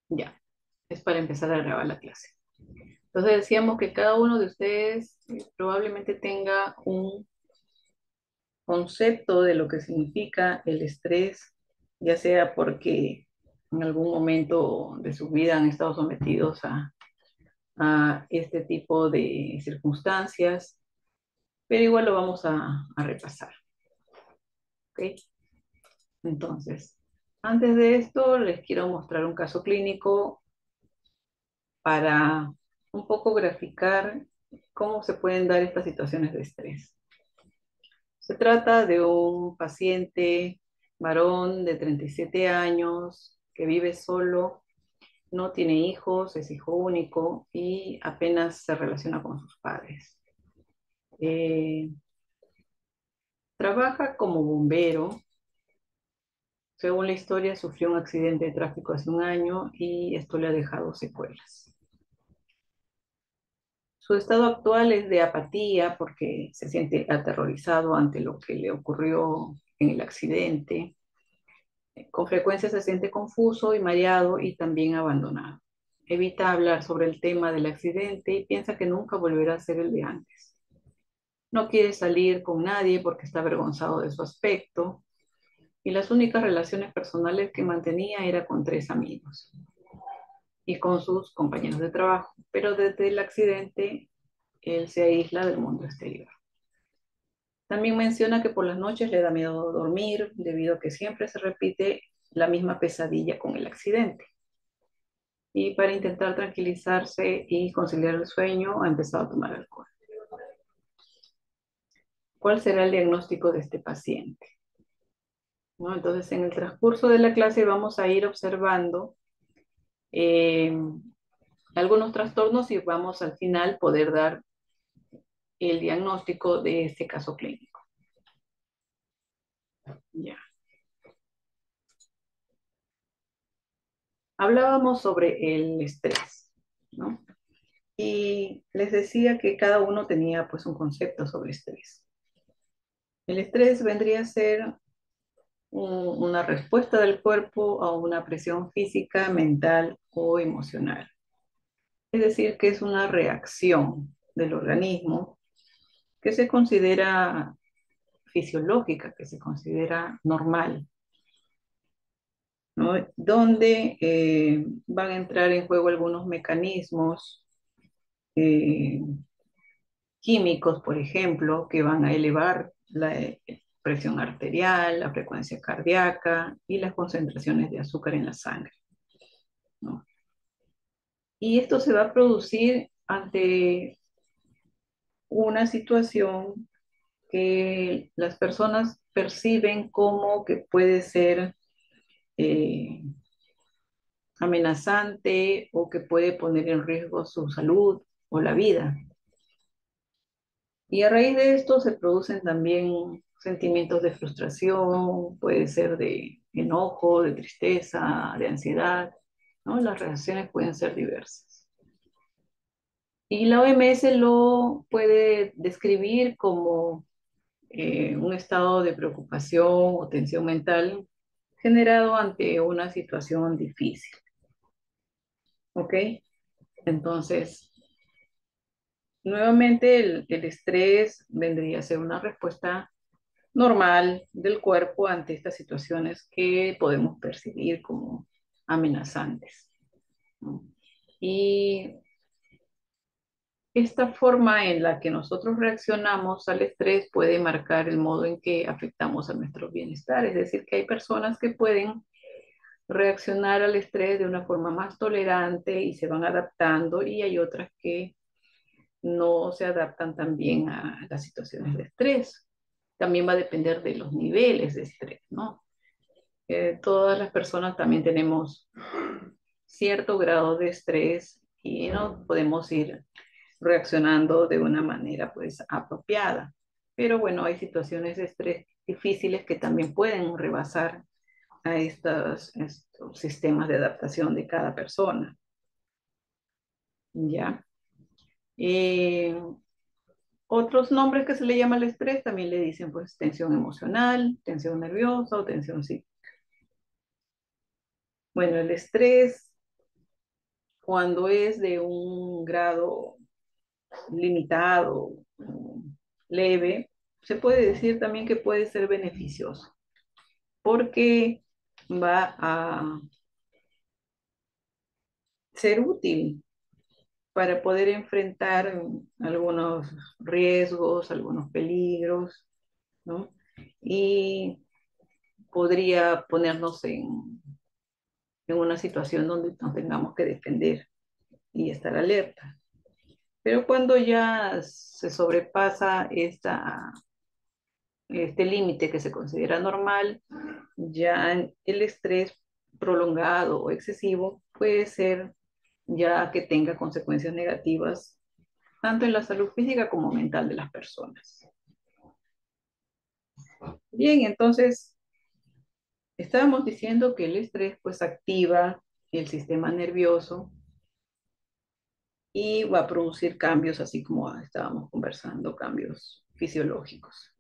Ya, es para empezar a grabar la clase. Entonces decíamos que cada uno de ustedes probablemente tenga un concepto de lo que significa el estrés, ya sea porque en algún momento de su vida han estado sometidos a este tipo de circunstancias, pero igual lo vamos a repasar, ¿ok? Entonces, antes de esto, les quiero mostrar un caso clínico para un poco graficar cómo se pueden dar estas situaciones de estrés. Se trata de un paciente varón de 37 años que vive solo, no tiene hijos, es hijo único y apenas se relaciona con sus padres. Eh, Trabaja como bombero. Según la historia, sufrió un accidente de tráfico hace un año y esto le ha dejado secuelas. Su estado actual es de apatía porque se siente aterrorizado ante lo que le ocurrió en el accidente. Con frecuencia se siente confuso y mareado y también abandonado. Evita hablar sobre el tema del accidente y piensa que nunca volverá a ser el de antes. No quiere salir con nadie porque está avergonzado de su aspecto y las únicas relaciones personales que mantenía era con tres amigos y con sus compañeros de trabajo, pero desde el accidente él se aísla del mundo exterior. También menciona que por las noches le da miedo dormir debido a que siempre se repite la misma pesadilla con el accidente. Y para intentar tranquilizarse y conciliar el sueño, ha empezado a tomar alcohol. ¿Cuál será el diagnóstico de este paciente? ¿No? Entonces, en el transcurso de la clase vamos a ir observando eh, algunos trastornos y vamos al final poder dar el diagnóstico de este caso clínico. Ya. Hablábamos sobre el estrés, ¿no? Y les decía que cada uno tenía pues un concepto sobre estrés. El estrés vendría a ser una respuesta del cuerpo a una presión física, mental o emocional. Es decir, que es una reacción del organismo que se considera fisiológica, que se considera normal, ¿no? Donde van a entrar en juego algunos mecanismos eh, químicos, por ejemplo, que van a elevar la presión arterial, la frecuencia cardíaca y las concentraciones de azúcar en la sangre, ¿no? Y esto se va a producir ante una situación que las personas perciben como que puede ser eh, amenazante o que puede poner en riesgo su salud o la vida. Y a raíz de esto se producen también sentimientos de frustración, puede ser de enojo, de tristeza, de ansiedad, ¿no? Las reacciones pueden ser diversas. Y la OMS lo puede describir como un estado de preocupación o tensión mental generado ante una situación difícil. ¿Ok? Entonces, nuevamente el estrés vendría a ser una respuesta normal del cuerpo ante estas situaciones que podemos percibir como amenazantes, ¿no? Y esta forma en la que nosotros reaccionamos al estrés puede marcar el modo en que afectamos a nuestro bienestar. Es decir, que hay personas que pueden reaccionar al estrés de una forma más tolerante y se van adaptando y hay otras que no se adaptan tan bien a las situaciones de estrés. También va a depender de los niveles de estrés, ¿no? Todas las personas también tenemos cierto grado de estrés y no podemos ir reaccionando de una manera pues apropiada. Pero bueno, hay situaciones de estrés difíciles que también pueden rebasar a estos sistemas de adaptación de cada persona. ¿Ya? Eh, Otros nombres que se le llama al estrés también le dicen pues tensión emocional, tensión nerviosa o tensión psíquica. Bueno, el estrés cuando es de un grado limitado, leve, se puede decir también que puede ser beneficioso, porque va a ser útil para poder enfrentar algunos riesgos, algunos peligros, ¿no? Y podría ponernos en una situación donde nos tengamos que defender y estar alerta. Pero cuando ya se sobrepasa este límite que se considera normal, ya el estrés prolongado o excesivo puede ser ya que tenga consecuencias negativas tanto en la salud física como mental de las personas. Bien, entonces estábamos diciendo que el estrés pues activa el sistema nervioso y va a producir cambios, así como estábamos conversando, cambios fisiológicos.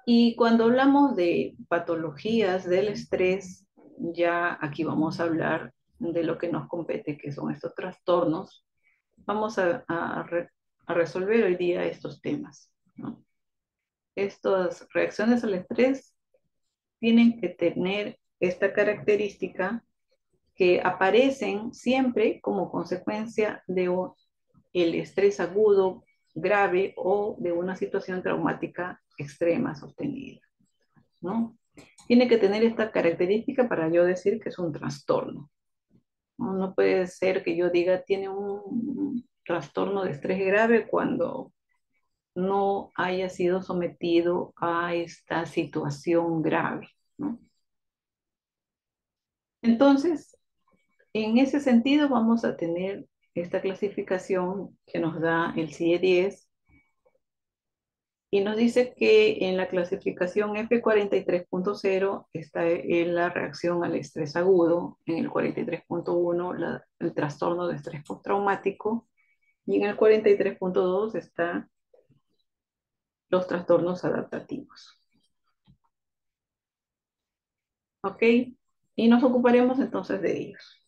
Y cuando hablamos de patologías del estrés, ya aquí vamos a hablar de lo que nos compete, que son estos trastornos. Vamos a resolver hoy día estos temas, ¿no? Estas reacciones al estrés tienen que tener esta característica que aparecen siempre como consecuencia de el estrés agudo, grave o de una situación traumática extrema sostenida, ¿no? Tiene que tener esta característica para yo decir que es un trastorno. No, no puede ser que yo diga tiene un trastorno de estrés grave cuando no haya sido sometido a esta situación grave, ¿no? Entonces, en ese sentido vamos a tener esta clasificación que nos da el CIE-10 y nos dice que en la clasificación F43.0 está en la reacción al estrés agudo, en el 43.1 el trastorno de estrés postraumático y en el 43.2 están los trastornos adaptativos. ¿Ok? Y nos ocuparemos entonces de ellos.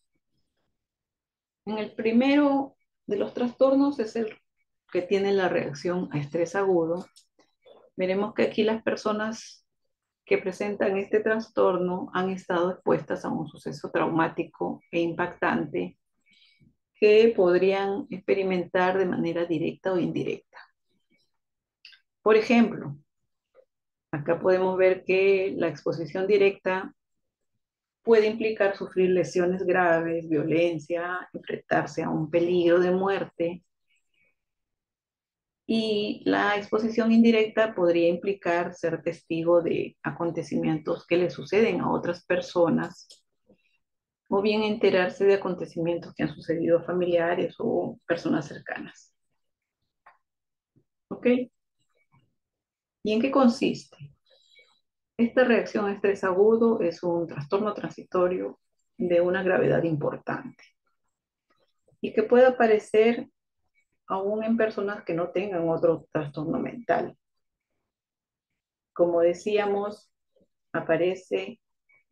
En el primero de los trastornos es el que tiene la reacción a estrés agudo. Veremos que aquí las personas que presentan este trastorno han estado expuestas a un suceso traumático e impactante que podrían experimentar de manera directa o indirecta. Por ejemplo, acá podemos ver que la exposición directa puede implicar sufrir lesiones graves, violencia, enfrentarse a un peligro de muerte. Y la exposición indirecta podría implicar ser testigo de acontecimientos que le suceden a otras personas o bien enterarse de acontecimientos que han sucedido a familiares o personas cercanas. ¿Ok? ¿Y en qué consiste? Esta reacción a estrés agudo es un trastorno transitorio de una gravedad importante y que puede aparecer aún en personas que no tengan otro trastorno mental. Como decíamos, aparece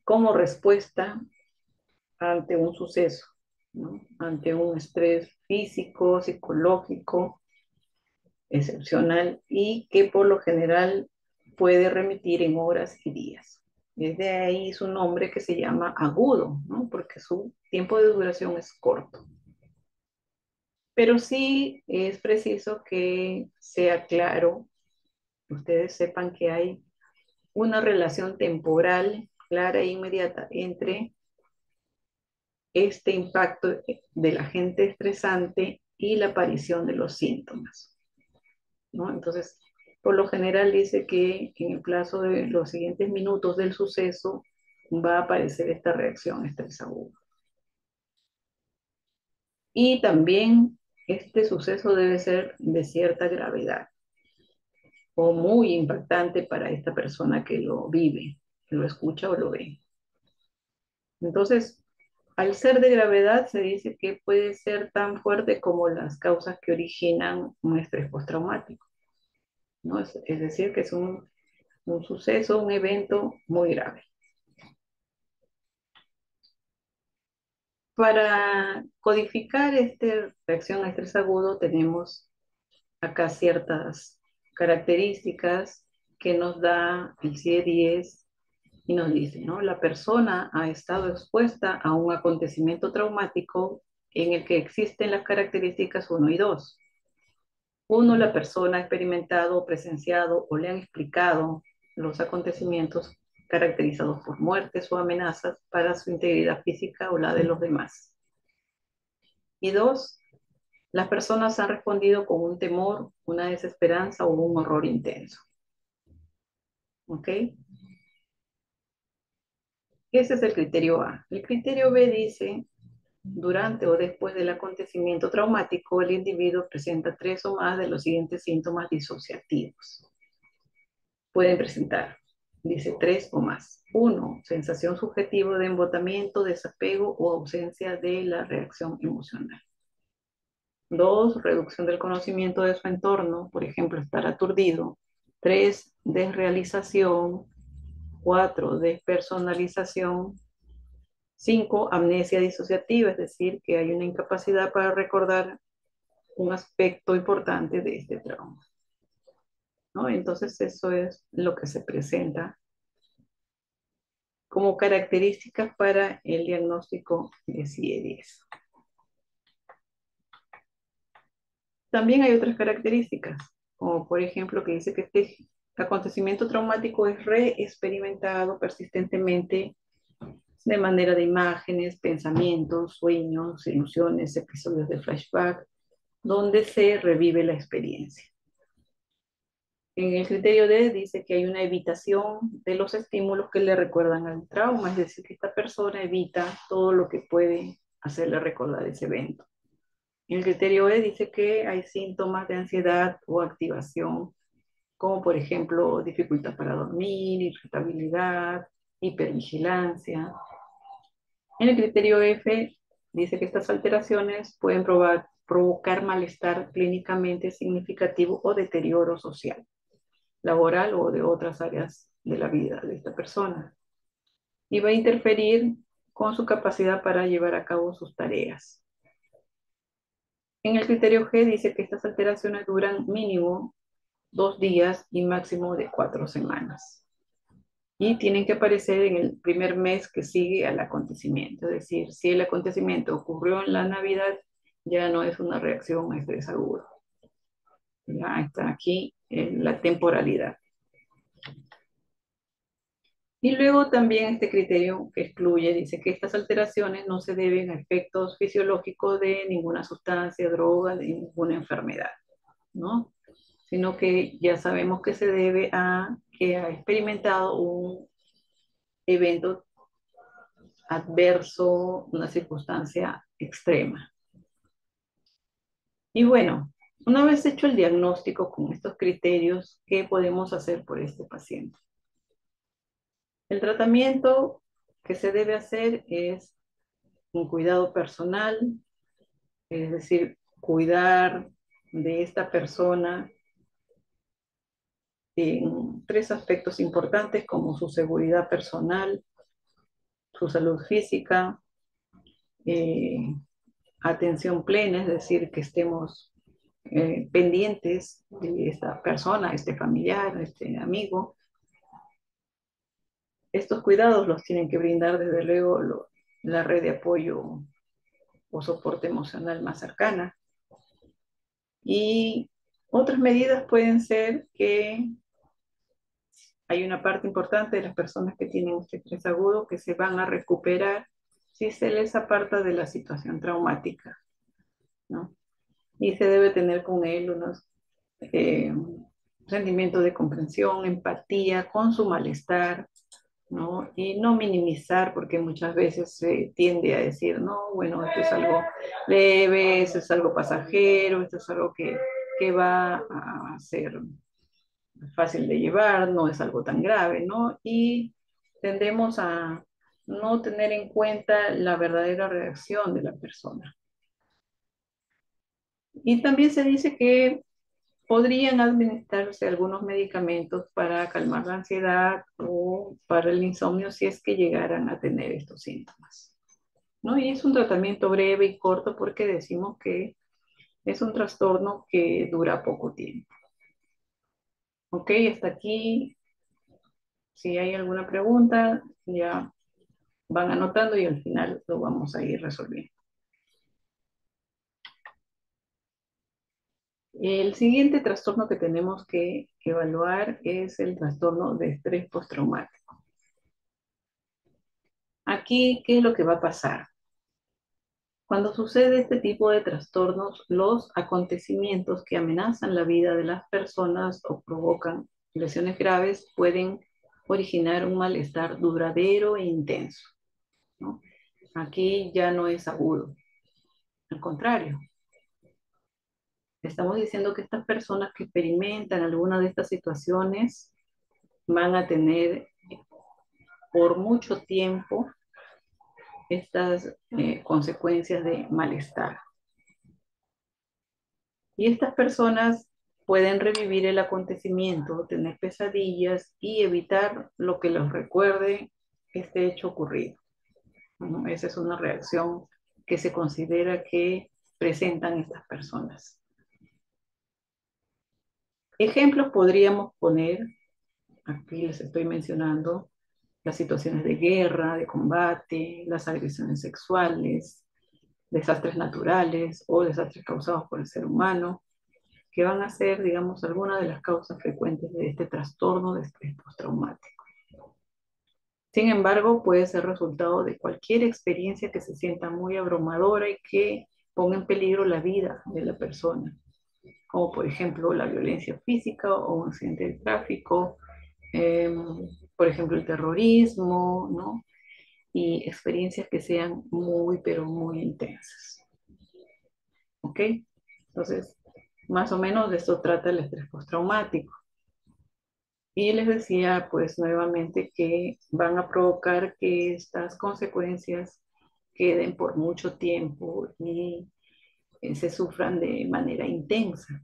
como respuesta ante un suceso, ¿no? Ante un estrés físico, psicológico, excepcional y que por lo general puede remitir en horas y días. Es de ahí su nombre que se llama agudo, ¿no? Porque su tiempo de duración es corto. Pero sí es preciso que sea claro, ustedes sepan que hay una relación temporal clara e inmediata entre este impacto del agente estresante y la aparición de los síntomas, ¿no? Entonces, por lo general dice que en el plazo de los siguientes minutos del suceso va a aparecer esta reacción estrés aguda. Y también este suceso debe ser de cierta gravedad o muy impactante para esta persona que lo vive, que lo escucha o lo ve. Entonces, al ser de gravedad, se dice que puede ser tan fuerte como las causas que originan un estrés postraumático, ¿no? Es decir, que es un suceso, un evento muy grave. Para codificar esta reacción a estrés agudo tenemos acá ciertas características que nos da el CIE-10 y nos dice, ¿no? La persona ha estado expuesta a un acontecimiento traumático en el que existen las características uno y 2. Uno, la persona ha experimentado, presenciado o le han explicado los acontecimientos caracterizados por muertes o amenazas para su integridad física o la de los demás. Y 2, las personas han respondido con un temor, una desesperanza o un horror intenso. ¿Ok? Ese es el criterio A. El criterio B dice, durante o después del acontecimiento traumático, el individuo presenta 3 o más de los siguientes síntomas disociativos. Pueden presentar, dice 3 o más. 1, sensación subjetiva de embotamiento, desapego o ausencia de la reacción emocional. 2, reducción del conocimiento de su entorno, por ejemplo, estar aturdido. 3, desrealización. 4, despersonalización. 5, amnesia disociativa, es decir, que hay una incapacidad para recordar un aspecto importante de este trauma, ¿no? Entonces, eso es lo que se presenta como características para el diagnóstico de CIE-10. También hay otras características, como por ejemplo que dice que este acontecimiento traumático es reexperimentado persistentemente de manera de imágenes, pensamientos, sueños, ilusiones, episodios de flashback, donde se revive la experiencia. En el criterio D dice que hay una evitación de los estímulos que le recuerdan al trauma, es decir, que esta persona evita todo lo que puede hacerle recordar ese evento. En el criterio E dice que hay síntomas de ansiedad o activación, como por ejemplo dificultad para dormir, irritabilidad, hipervigilancia. En el criterio F dice que estas alteraciones pueden provocar malestar clínicamente significativo o deterioro social, laboral o de otras áreas de la vida de esta persona. Y va a interferir con su capacidad para llevar a cabo sus tareas. En el criterio G dice que estas alteraciones duran mínimo 2 días y máximo de 4 semanas. Y tienen que aparecer en el primer mes que sigue al acontecimiento. Es decir, si el acontecimiento ocurrió en la Navidad, ya no es una reacción a estrés agudo. Ya está aquí en la temporalidad. Y luego también este criterio que excluye, dice que estas alteraciones no se deben a efectos fisiológicos de ninguna sustancia, droga, de ninguna enfermedad, ¿no? Sino que ya sabemos que se debe a que ha experimentado un evento adverso, una circunstancia extrema. Y bueno, una vez hecho el diagnóstico con estos criterios, ¿qué podemos hacer por este paciente? El tratamiento que se debe hacer es un cuidado personal, es decir, cuidar de esta persona en 3 aspectos importantes como su seguridad personal, su salud física, eh, atención plena, es decir, que estemos pendientes de esta persona, este familiar, este amigo. Estos cuidados los tienen que brindar desde luego la red de apoyo o soporte emocional más cercana. Y otras medidas pueden ser que hay una parte importante de las personas que tienen este estrés agudo que se van a recuperar si se les aparta de la situación traumática, ¿no? Y se debe tener con él unos sentimientos de comprensión, empatía con su malestar, ¿no? Y no minimizar, porque muchas veces se tiende a decir, no, bueno, esto es algo leve, esto es algo pasajero, esto es algo que va a ser fácil de llevar, no es algo tan grave, ¿no? Y tendemos a no tener en cuenta la verdadera reacción de la persona. Y también se dice que podrían administrarse algunos medicamentos para calmar la ansiedad o para el insomnio si es que llegaran a tener estos síntomas. ¿no? Y es un tratamiento breve y corto porque decimos que es un trastorno que dura poco tiempo. Ok, hasta aquí, si hay alguna pregunta, ya van anotando y al final lo vamos a ir resolviendo. El siguiente trastorno que tenemos que evaluar es el trastorno de estrés postraumático. Aquí, ¿qué es lo que va a pasar? Cuando sucede este tipo de trastornos, los acontecimientos que amenazan la vida de las personas o provocan lesiones graves pueden originar un malestar duradero e intenso, ¿no? Aquí ya no es agudo, al contrario, estamos diciendo que estas personas que experimentan alguna de estas situaciones van a tener por mucho tiempo estas consecuencias de malestar. Y estas personas pueden revivir el acontecimiento, tener pesadillas y evitar lo que los recuerde este hecho ocurrido. Bueno, esa es una reacción que se considera que presentan estas personas. Ejemplos podríamos poner, aquí les estoy mencionando, las situaciones de guerra, de combate, las agresiones sexuales, desastres naturales o desastres causados por el ser humano, que van a ser, digamos, algunas de las causas frecuentes de este trastorno de estrés postraumático. Sin embargo, puede ser resultado de cualquier experiencia que se sienta muy abrumadora y que ponga en peligro la vida de la persona, como por ejemplo la violencia física o un accidente de tráfico, eh, por ejemplo el terrorismo, ¿no? Y experiencias que sean muy, pero muy intensas. ¿Ok? Entonces, más o menos de eso trata el estrés postraumático. Y les decía, pues nuevamente, que van a provocar que estas consecuencias queden por mucho tiempo y se sufran de manera intensa.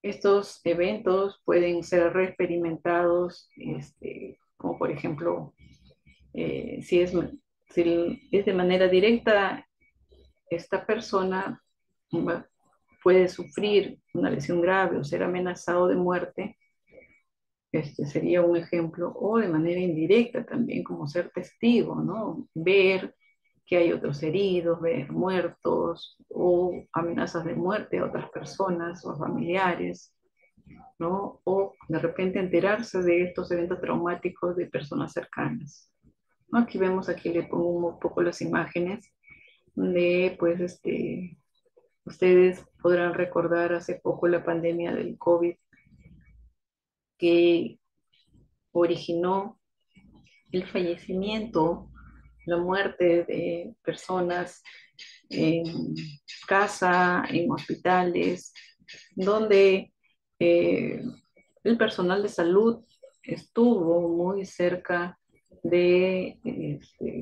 Estos eventos pueden ser reexperimentados, como por ejemplo, si es de manera directa, esta persona puede sufrir una lesión grave o ser amenazado de muerte. Este sería un ejemplo, o de manera indirecta también, como ser testigo, ¿no? Ver que hay otros heridos, ver muertos o amenazas de muerte a otras personas o a familiares, ¿no? O de repente enterarse de estos eventos traumáticos de personas cercanas. ¿No? Aquí vemos, aquí le pongo un poco las imágenes de, pues, ustedes podrán recordar hace poco la pandemia del COVID que originó el fallecimiento, la muerte de personas en casa, en hospitales, donde eh, el personal de salud estuvo muy cerca de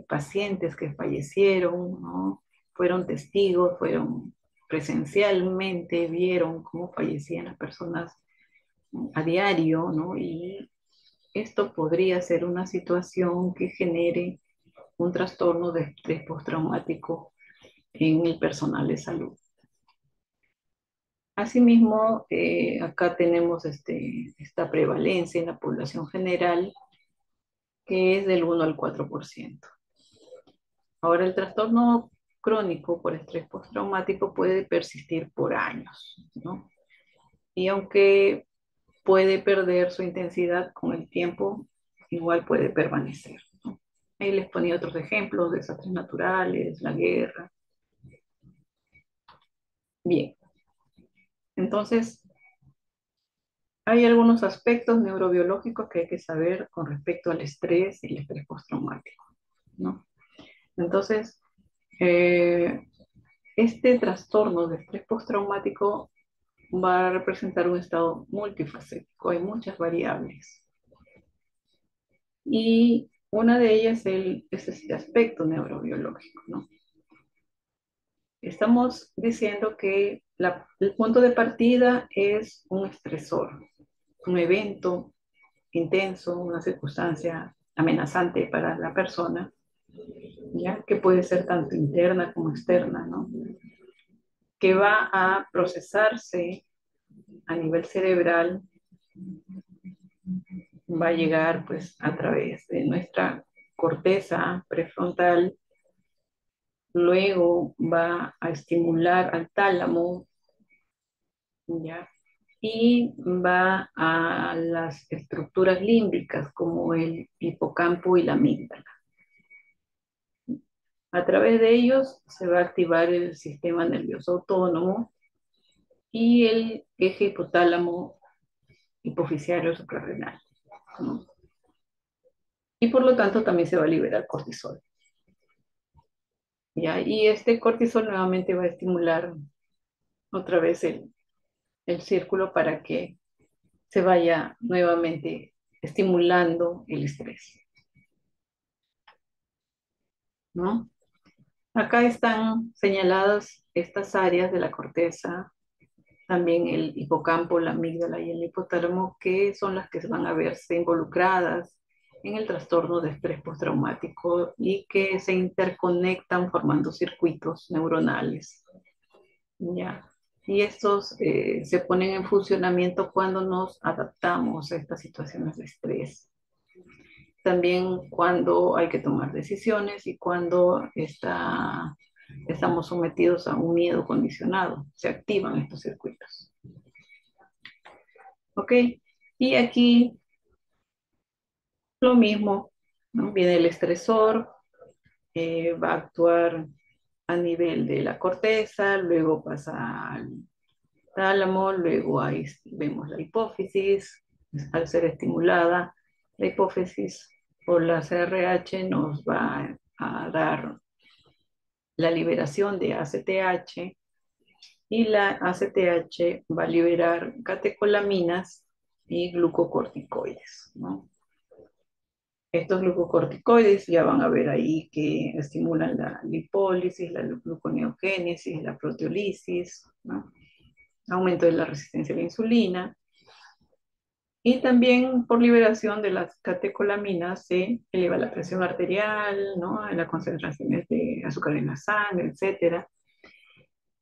pacientes que fallecieron, ¿no? Fueron testigos, fueron presencialmente, vieron cómo fallecían las personas a diario, ¿no? Y esto podría ser una situación que genere un trastorno de estrés postraumático en el personal de salud. Asimismo, acá tenemos esta prevalencia en la población general que es del 1 al 4%. Ahora, el trastorno crónico por estrés postraumático puede persistir por años, ¿no? Y aunque puede perder su intensidad con el tiempo, igual puede permanecer, ¿no? Ahí les ponía otros ejemplos, desastres naturales, la guerra. Bien, entonces hay algunos aspectos neurobiológicos que hay que saber con respecto al estrés y el estrés postraumático, ¿no? Entonces, eh, este trastorno de estrés postraumático va a representar un estado multifacético, hay muchas variables. Y una de ellas es este aspecto neurobiológico, ¿no? Estamos diciendo que el punto de partida es un estresor, un evento intenso, una circunstancia amenazante para la persona, ¿ya? Que puede ser tanto interna como externa, ¿no? Que va a procesarse a nivel cerebral, va a llegar pues a través de nuestra corteza prefrontal, luego va a estimular al tálamo, ¿ya? Y va a las estructuras límbicas como el hipocampo y la amígdala. A través de ellos se va a activar el sistema nervioso autónomo y el eje hipotálamo hipoficiario suprarrenal, ¿no? Y por lo tanto también se va a liberar cortisol, ¿ya? Y este cortisol nuevamente va a estimular otra vez el círculo para que se vaya nuevamente estimulando el estrés, ¿no? Acá están señaladas estas áreas de la corteza, también el hipocampo, la amígdala y el hipotálamo, que son las que van a verse involucradas en el trastorno de estrés postraumático y que se interconectan formando circuitos neuronales, ¿ya? Y estos se ponen en funcionamiento cuando nos adaptamos a estas situaciones de estrés. También cuando hay que tomar decisiones y cuando estamos sometidos a un miedo condicionado, se activan estos circuitos. ¿Ok? Y aquí lo mismo, ¿no? Viene el estresor, va a actuar a nivel de la corteza, luego pasa al tálamo, luego ahí vemos la hipófisis, al ser estimulada, la hipófisis por la CRH nos va a dar la liberación de ACTH y la ACTH va a liberar catecolaminas y glucocorticoides, ¿no? Estos glucocorticoides ya van a ver ahí que estimulan la lipólisis, la gluconeogénesis, la proteólisis, ¿no? Aumento de la resistencia a la insulina. Y también por liberación de las catecolaminas se eleva la presión arterial, ¿no? Las concentraciones de azúcar en la sangre, etcétera.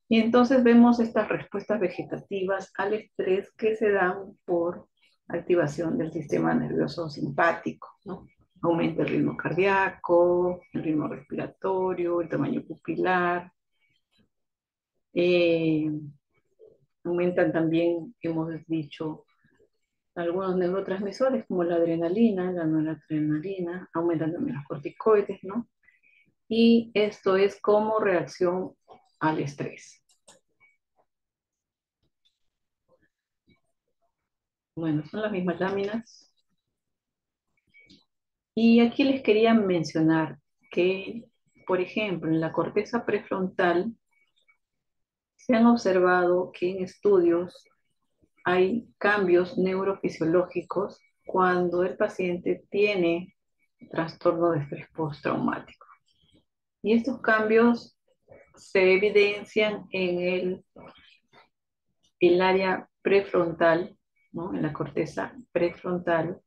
Y entonces vemos estas respuestas vegetativas al estrés que se dan por activación del sistema nervioso simpático, ¿no? Aumenta el ritmo cardíaco, el ritmo respiratorio, el tamaño pupilar. eh, Aumentan también, hemos dicho, algunos neurotransmisores como la adrenalina, la noradrenalina, aumentan también los corticoides, ¿no? Y esto es como reacción al estrés. Bueno, son las mismas láminas. Y aquí les quería mencionar que, por ejemplo, en la corteza prefrontal se han observado que en estudios hay cambios neurofisiológicos cuando el paciente tiene trastorno de estrés postraumático. Y estos cambios se evidencian en el área prefrontal, ¿no? En la corteza prefrontal.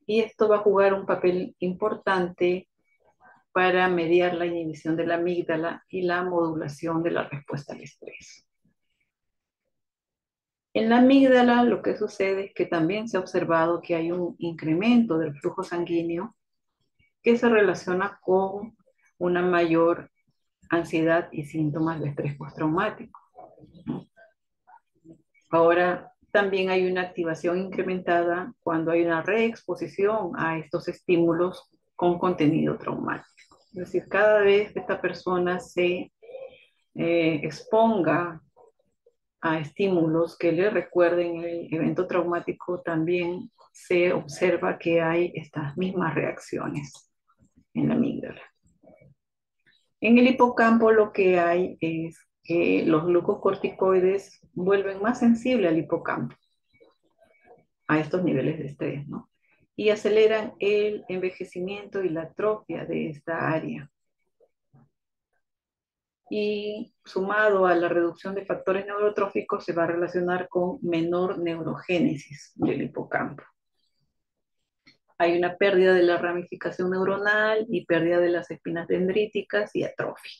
Y esto va a jugar un papel importante para mediar la inhibición de la amígdala y la modulación de la respuesta al estrés. En la amígdala lo que sucede es que también se ha observado que hay un incremento del flujo sanguíneo que se relaciona con una mayor ansiedad y síntomas de estrés postraumático. Ahora, también hay una activación incrementada cuando hay una reexposición a estos estímulos con contenido traumático. Es decir, cada vez que esta persona se exponga a estímulos que le recuerden el evento traumático, también se observa que hay estas mismas reacciones en la amígdala. En el hipocampo lo que hay es que los glucocorticoides vuelven más sensible al hipocampo a estos niveles de estrés, ¿no? Y aceleran el envejecimiento y la atrofia de esta área. Y sumado a la reducción de factores neurotróficos se va a relacionar con menor neurogénesis del hipocampo. Hay una pérdida de la ramificación neuronal y pérdida de las espinas dendríticas y atrofia,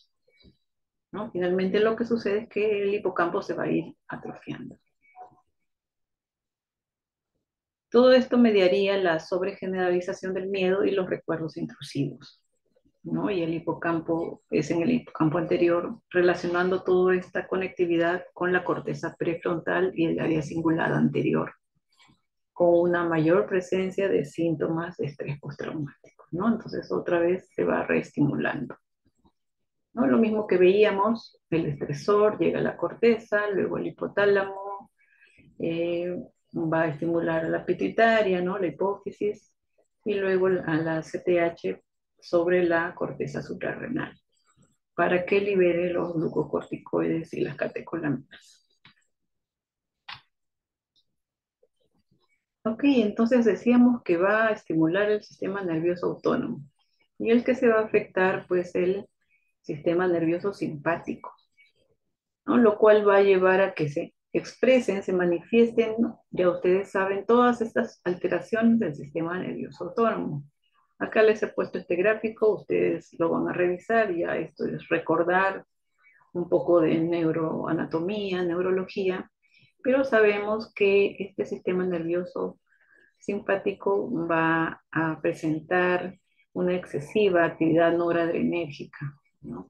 ¿no? Finalmente lo que sucede es que el hipocampo se va a ir atrofiando. Todo esto mediaría la sobregeneralización del miedo y los recuerdos intrusivos, ¿no? Y el hipocampo es en el hipocampo anterior, relacionando toda esta conectividad con la corteza prefrontal y el área cingulada anterior, con una mayor presencia de síntomas de estrés postraumático, ¿no? Entonces otra vez se va reestimulando, ¿no? Lo mismo que veíamos, el estresor llega a la corteza, luego el hipotálamo, eh, va a estimular a la pituitaria, ¿no? La hipófisis, y luego a la CTH sobre la corteza suprarrenal, para que libere los glucocorticoides y las catecolaminas. Ok, entonces decíamos que va a estimular el sistema nervioso autónomo y el que se va a afectar, pues, el sistema nervioso simpático, ¿no? Lo cual va a llevar a que se expresen, se manifiesten, ¿no? Ya ustedes saben, todas estas alteraciones del sistema nervioso autónomo. Acá les he puesto este gráfico, ustedes lo van a revisar, ya esto es recordar un poco de neuroanatomía, neurología, pero sabemos que este sistema nervioso simpático va a presentar una excesiva actividad noradrenérgica, ¿no?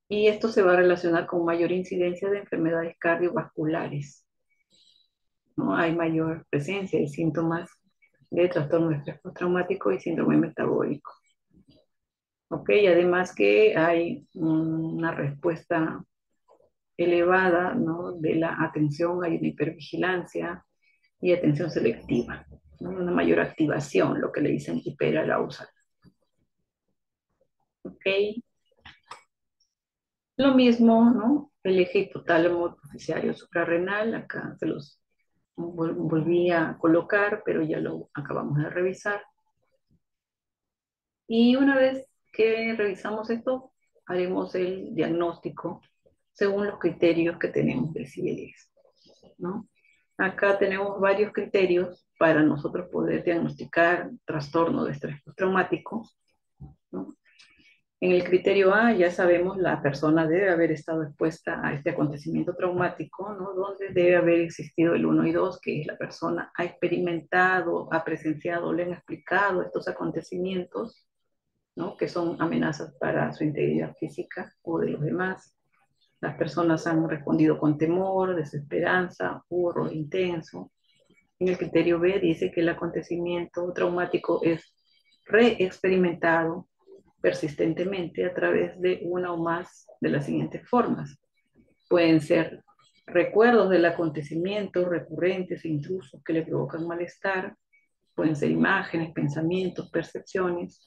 Y esto se va a relacionar con mayor incidencia de enfermedades cardiovasculares, ¿no? Hay mayor presencia de síntomas de trastorno de estrés postraumático y síndrome metabólico. ¿Ok? Y además que hay una respuesta elevada, ¿no? De la atención, hay una hipervigilancia y atención selectiva, ¿no? Una mayor activación, lo que le dicen hiperarousal. ¿Ok? Lo mismo, ¿no? El eje hipotálamo hipoficiario suprarrenal, acá se los volví a colocar, pero ya lo acabamos de revisar. Y una vez que revisamos esto, haremos el diagnóstico según los criterios que tenemos de CIE-10, ¿no? Acá tenemos varios criterios para nosotros poder diagnosticar trastorno de estrés postraumático, ¿no? En el criterio A ya sabemos la persona debe haber estado expuesta a este acontecimiento traumático, ¿no? Donde debe haber existido el 1 y 2, que es la persona ha experimentado, ha presenciado, le han explicado estos acontecimientos, ¿no? Que son amenazas para su integridad física o de los demás. Las personas han respondido con temor, desesperanza, horror intenso. En el criterio B dice que el acontecimiento traumático es reexperimentado persistentemente a través de una o más de las siguientes formas. Pueden ser recuerdos del acontecimiento recurrentes e intrusos que le provocan malestar, pueden ser imágenes, pensamientos, percepciones.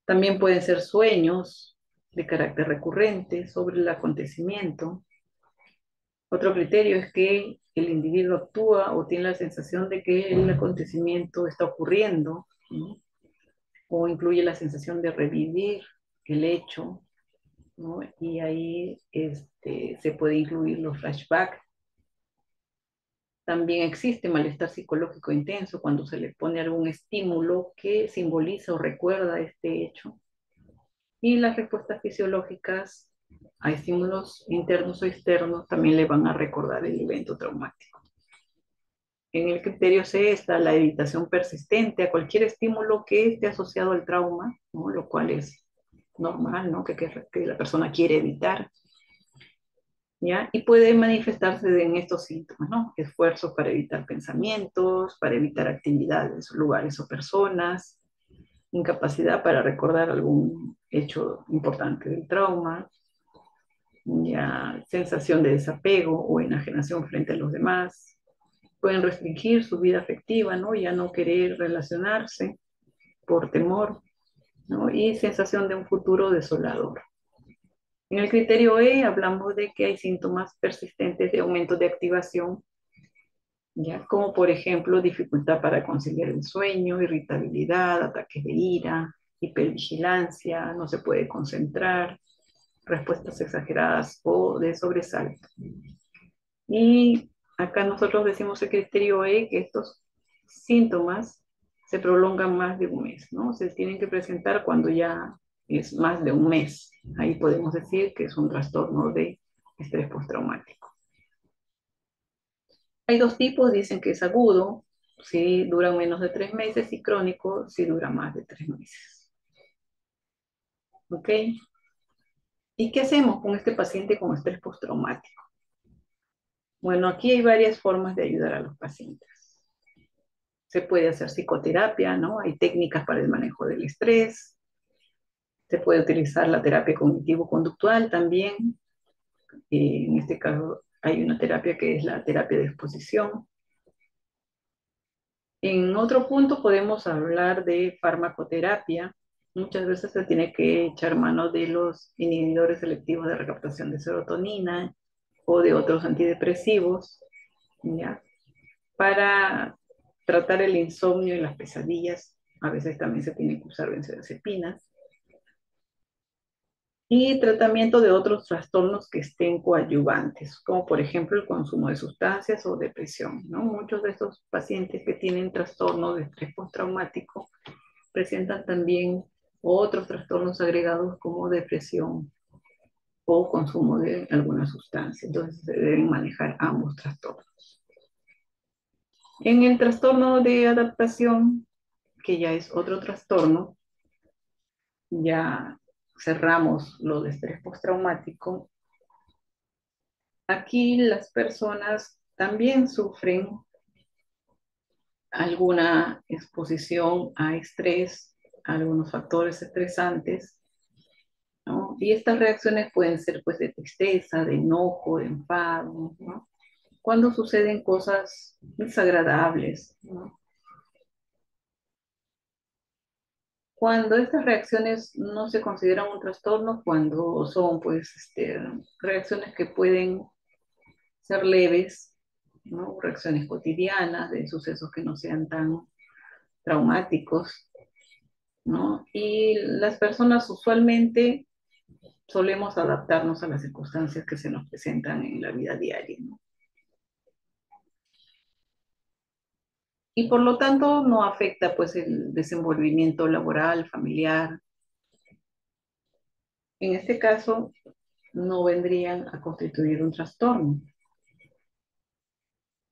También pueden ser sueños de carácter recurrente sobre el acontecimiento. Otro criterio es que el individuo actúa o tiene la sensación de que el acontecimiento está ocurriendo, ¿no? O incluye la sensación de revivir el hecho, ¿no? Y ahí se puede incluir los flashbacks. También existe malestar psicológico intenso cuando se le pone algún estímulo que simboliza o recuerda este hecho. Y las respuestas fisiológicas a estímulos internos o externos también le van a recordar el evento traumático. En el criterio C está la evitación persistente a cualquier estímulo que esté asociado al trauma, ¿no? Lo cual es normal, ¿no? Que la persona quiere evitar, ¿ya? Y puede manifestarse en estos síntomas, ¿no? Esfuerzos para evitar pensamientos, para evitar actividades, lugares o personas, incapacidad para recordar algún hecho importante del trauma, ya sensación de desapego o enajenación frente a los demás. Pueden restringir su vida afectiva, ¿no? Ya no querer relacionarse por temor, ¿no? Y sensación de un futuro desolador. En el criterio E hablamos de que hay síntomas persistentes de aumento de activación, ¿ya? Como por ejemplo dificultad para conciliar el sueño, irritabilidad, ataques de ira, hipervigilancia, no se puede concentrar, respuestas exageradas o de sobresalto. Y acá nosotros decimos el criterio E que estos síntomas se prolongan más de un mes, ¿no? Se tienen que presentar cuando ya es más de un mes. Ahí podemos decir que es un trastorno de estrés postraumático. Hay dos tipos, dicen que es agudo, si dura menos de 3 meses, y crónico, si dura más de 3 meses. ¿Ok? ¿Y qué hacemos con este paciente con estrés postraumático? Bueno, aquí hay varias formas de ayudar a los pacientes. Se puede hacer psicoterapia, ¿no? Hay técnicas para el manejo del estrés. Se puede utilizar la terapia cognitivo-conductual también. En este caso hay una terapia que es la terapia de exposición. En otro punto podemos hablar de farmacoterapia. Muchas veces se tiene que echar mano de los inhibidores selectivos de recaptación de serotonina o de otros antidepresivos, ¿ya? Para tratar el insomnio y las pesadillas. A veces también se tiene que usar benzodiazepinas. Y tratamiento de otros trastornos que estén coadyuvantes, como por ejemplo el consumo de sustancias o depresión, ¿no? Muchos de estos pacientes que tienen trastornos de estrés postraumático presentan también otros trastornos agregados como depresión o consumo de alguna sustancia. Entonces se deben manejar ambos trastornos. En el trastorno de adaptación, que ya es otro trastorno, ya cerramos lo de estrés postraumático. Aquí las personas también sufren alguna exposición a estrés, a algunos factores estresantes, ¿no? Y estas reacciones pueden ser pues de tristeza, de enojo, de enfado, ¿no? Cuando suceden cosas desagradables, ¿no? Cuando estas reacciones no se consideran un trastorno, cuando son pues reacciones que pueden ser leves, ¿no? Reacciones cotidianas de sucesos que no sean tan traumáticos, ¿no? Y las personas usualmente solemos adaptarnos a las circunstancias que se nos presentan en la vida diaria, ¿no? Y por lo tanto no afecta pues el desenvolvimiento laboral, familiar. En este caso no vendrían a constituir un trastorno,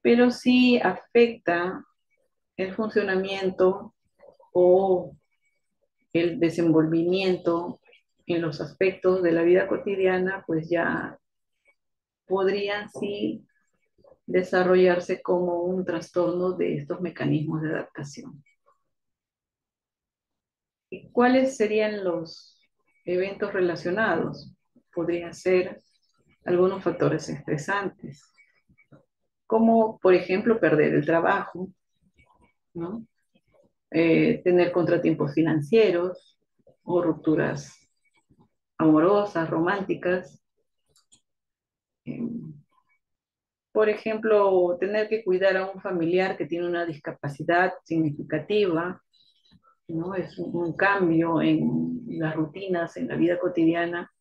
pero sí afecta el funcionamiento o el desenvolvimiento en los aspectos de la vida cotidiana, pues ya podrían sí desarrollarse como un trastorno de estos mecanismos de adaptación. ¿Y cuáles serían los eventos relacionados? Podrían ser algunos factores estresantes, como por ejemplo perder el trabajo, ¿no? Tener contratiempos financieros o rupturas amorosas, románticas. Eh, por ejemplo, tener que cuidar a un familiar que tiene una discapacidad significativa, ¿no? Es un cambio en las rutinas, en la vida cotidiana.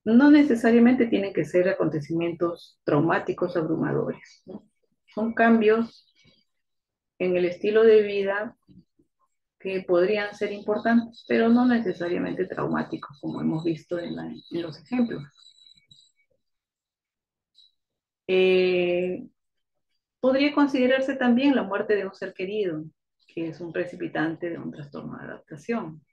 No necesariamente tienen que ser acontecimientos traumáticos abrumadores, ¿no? Son cambios en el estilo de vida que podrían ser importantes, pero no necesariamente traumáticos, como hemos visto en los ejemplos. Eh, Podría considerarse también la muerte de un ser querido, que es un precipitante de un trastorno de adaptación.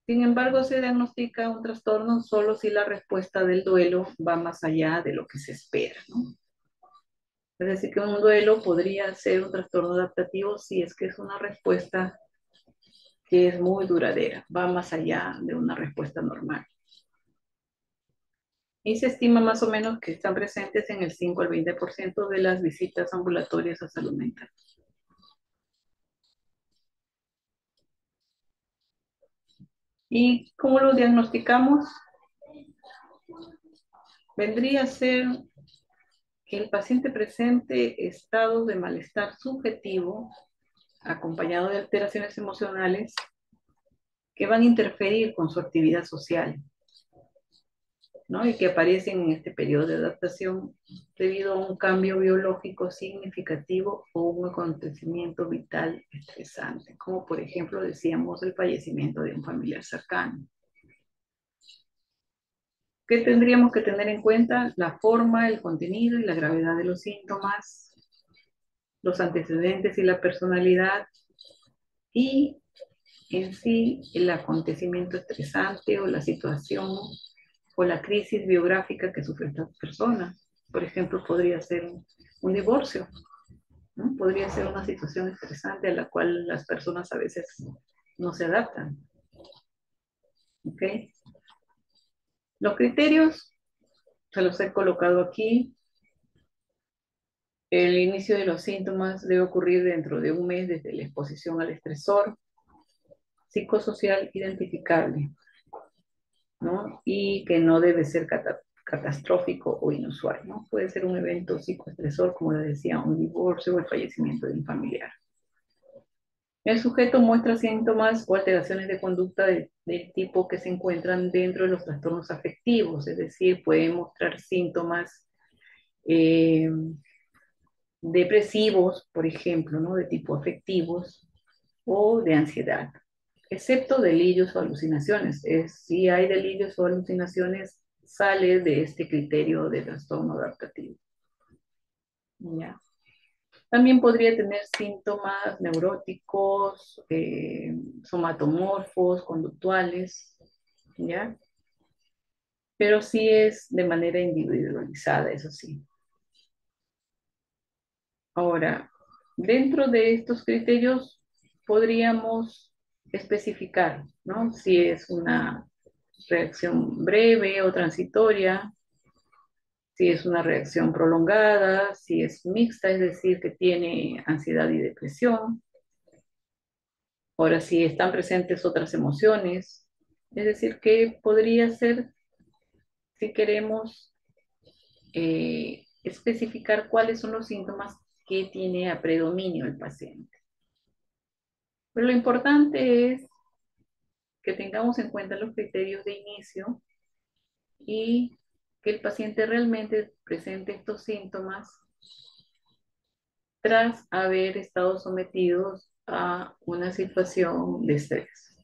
Sin embargo, se diagnostica un trastorno solo si la respuesta del duelo va más allá de lo que se espera, ¿no? Es decir, que un duelo podría ser un trastorno adaptativo si es que es una respuesta que es muy duradera, va más allá de una respuesta normal. Y se estima más o menos que están presentes en el 5 al 20% de las visitas ambulatorias a salud mental. ¿Y cómo lo diagnosticamos? Vendría a ser que el paciente presente estados de malestar subjetivo acompañado de alteraciones emocionales que van a interferir con su actividad social. ¿no? Y que aparecen en este periodo de adaptación debido a un cambio biológico significativo o un acontecimiento vital estresante, como por ejemplo decíamos el fallecimiento de un familiar cercano. ¿Qué tendríamos que tener en cuenta? La forma, el contenido y la gravedad de los síntomas, los antecedentes y la personalidad, y en sí el acontecimiento estresante o la situación o la crisis biográfica que sufre esta persona. Por ejemplo, podría ser un divorcio, ¿no? Podría ser una situación estresante a la cual las personas a veces no se adaptan. ¿Ok? Los criterios se los he colocado aquí. El inicio de los síntomas debe ocurrir dentro de un mes desde la exposición al estresor psicosocial identificable, ¿no? Y que no debe ser catastrófico o inusual, ¿no? Puede ser un evento psicoestresor, como les decía, un divorcio o el fallecimiento de un familiar. El sujeto muestra síntomas o alteraciones de conducta del tipo que se encuentran dentro de los trastornos afectivos, es decir, pueden mostrar síntomas eh, depresivos, por ejemplo, ¿no? De tipo afectivos o de ansiedad, excepto delirios o alucinaciones. Si hay delirios o alucinaciones, sale de este criterio de trastorno adaptativo. ¿Ya? También podría tener síntomas neuróticos, somatomorfos, conductuales, ¿ya? Pero sí es de manera individualizada, eso sí. Ahora, dentro de estos criterios podríamos especificar, ¿no? Si es una reacción breve o transitoria, si es una reacción prolongada, si es mixta, es decir, que tiene ansiedad y depresión. Ahora, si están presentes otras emociones, es decir, que podría ser, si queremos, especificar cuáles son los síntomas que tiene a predominio el paciente. Pero lo importante es que tengamos en cuenta los criterios de inicio y que el paciente realmente presente estos síntomas tras haber estado sometidos a una situación de estrés.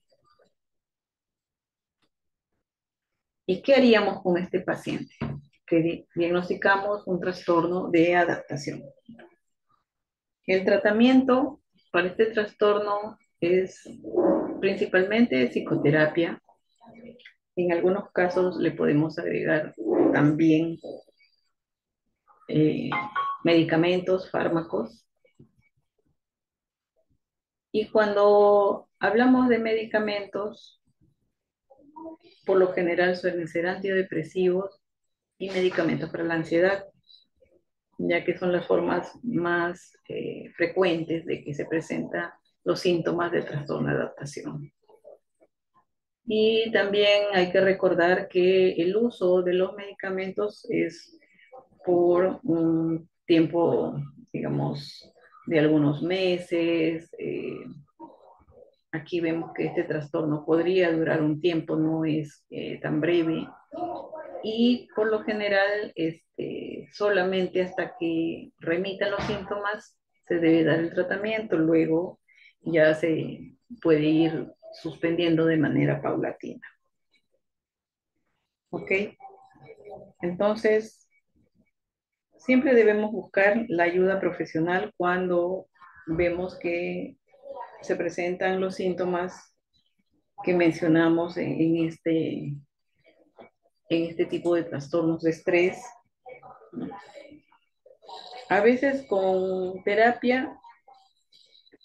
¿Y qué haríamos con este paciente? Que diagnosticamos un trastorno de adaptación. El tratamiento para este trastorno es principalmente psicoterapia. En algunos casos le podemos agregar también eh, medicamentos, fármacos. Y cuando hablamos de medicamentos, por lo general suelen ser antidepresivos y medicamentos para la ansiedad, ya que son las formas más frecuentes de que se presentan los síntomas de trastorno de adaptación. Y también hay que recordar que el uso de los medicamentos es por un tiempo, digamos, de algunos meses. Aquí vemos que este trastorno podría durar un tiempo, no es tan breve. Y por lo general, solamente hasta que remitan los síntomas se debe dar el tratamiento, luego ya se puede ir suspendiendo de manera paulatina. ¿Ok? Entonces, siempre debemos buscar la ayuda profesional cuando vemos que se presentan los síntomas que mencionamos en este tipo de trastornos de estrés. A veces con terapia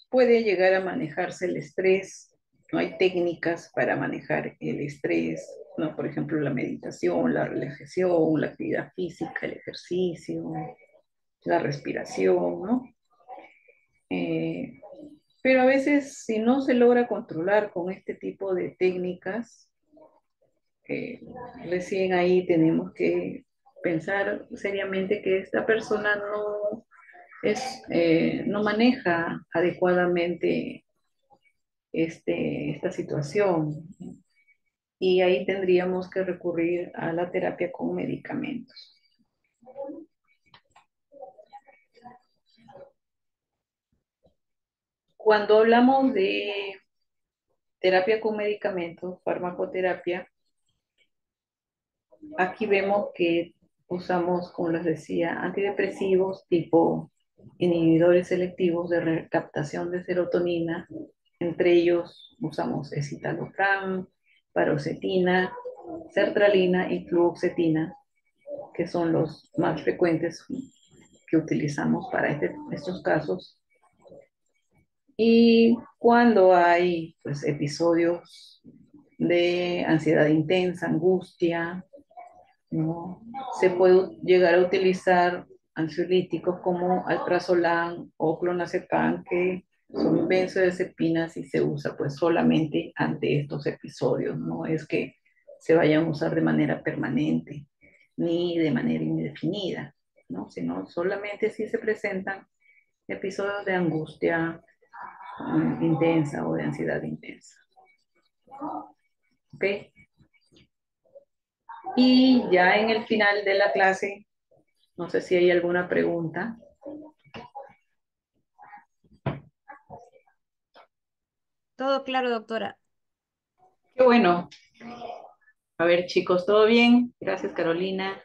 puede llegar a manejarse el estrés. No hay técnicas para manejar el estrés, ¿no? Por ejemplo, la meditación, la relajación, la actividad física, el ejercicio, la respiración, ¿no? Eh, pero a veces si no se logra controlar con este tipo de técnicas, eh, recién ahí tenemos que pensar seriamente que esta persona no maneja adecuadamente esta situación. y ahí tendríamos que recurrir a la terapia con medicamentos. Cuando hablamos de terapia con medicamentos, farmacoterapia, aquí vemos que usamos, como les decía, antidepresivos tipo inhibidores selectivos de recaptación de serotonina. Entre ellos usamos escitalopram, paroxetina, sertralina y fluoxetina, que son los más frecuentes que utilizamos para estos casos. Y cuando hay pues, episodios de ansiedad intensa, angustia, ¿no? Se puede llegar a utilizar ansiolíticos como alprazolam o clonazepam, que son benzodiazepinas y se usa pues solamente ante estos episodios. No es que se vayan a usar de manera permanente ni de manera indefinida, ¿no? Sino solamente si se presentan episodios de angustia intensa o de ansiedad intensa. ¿Ok? Y ya en el final de la clase, no sé si hay alguna pregunta. Todo claro, doctora. Qué bueno. A ver, chicos, ¿todo bien? Gracias, Carolina.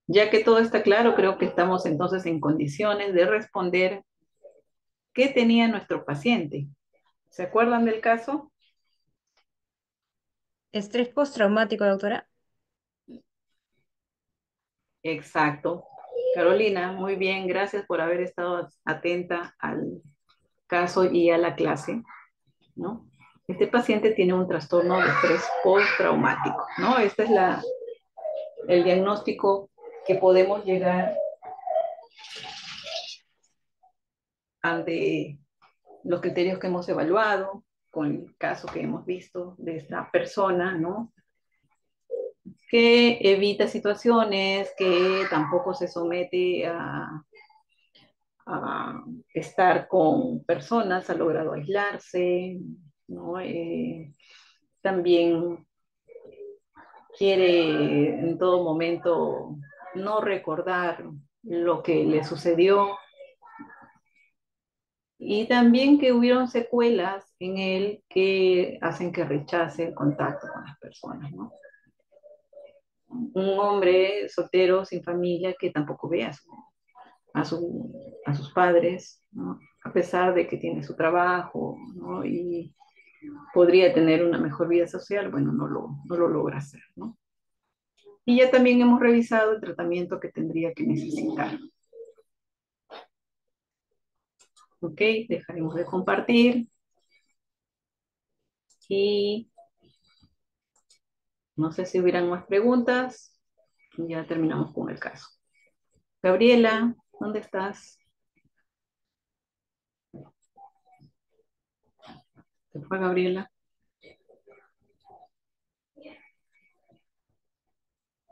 Ya que todo está claro, creo que estamos entonces en condiciones de responder qué tenía nuestro paciente. ¿Se acuerdan del caso? Estrés postraumático, doctora. Exacto. Carolina, muy bien, gracias por haber estado atenta al caso y a la clase, ¿no? Este paciente tiene un trastorno de estrés postraumático, ¿no? Este es el diagnóstico que podemos llegar ante los criterios que hemos evaluado, con el caso que hemos visto de esta persona, ¿no? Que evita situaciones, que tampoco se somete a estar con personas, ha logrado aislarse, ¿no? También quiere en todo momento no recordar lo que le sucedió y también que hubieron secuelas en él que hacen que rechace el contacto con las personas, ¿no? Un hombre soltero, sin familia, que tampoco ve a, su, a sus padres, ¿no? A pesar de que tiene su trabajo, ¿no? Y podría tener una mejor vida social, bueno, no lo logra hacer, ¿no? Y ya también hemos revisado el tratamiento que tendría que necesitar. Ok, dejaremos de compartir y no sé si hubieran más preguntas. Ya terminamos con el caso. Gabriela, ¿dónde estás? ¿Se fue Gabriela?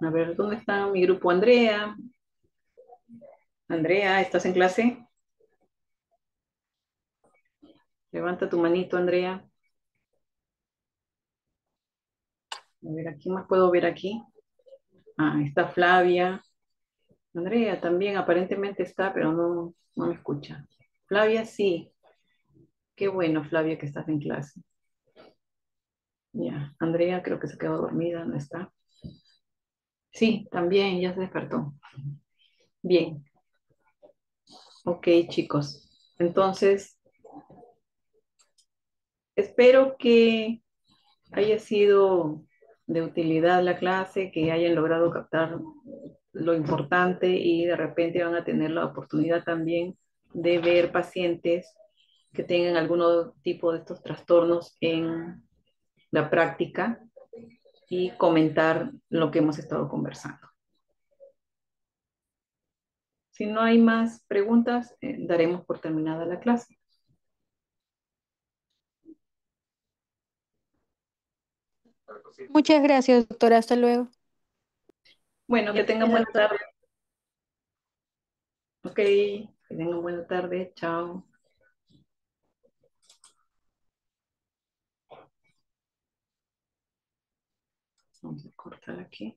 A ver, ¿dónde está mi grupo? Andrea. Andrea, ¿estás en clase? Levanta tu manito, Andrea. A ver, ¿a quién más puedo ver aquí? Ah, está Flavia. Andrea también aparentemente está, pero no me escucha. Flavia, sí. Qué bueno, Flavia, que estás en clase. Ya, Andrea creo que se quedó dormida, ¿no está? Sí, también, ya se despertó. Bien, ok, chicos. Entonces, espero que haya sido de utilidad la clase, que hayan logrado captar lo importante y de repente van a tener la oportunidad también de ver pacientes que tengan algún tipo de estos trastornos en la práctica y comentar lo que hemos estado conversando. Si no hay más preguntas, daremos por terminada la clase. Muchas gracias, doctora. Hasta luego. Bueno, que tengan Gracias, buena doctora. tarde. Ok, que tengan buena tarde. Chao. Tal aquí.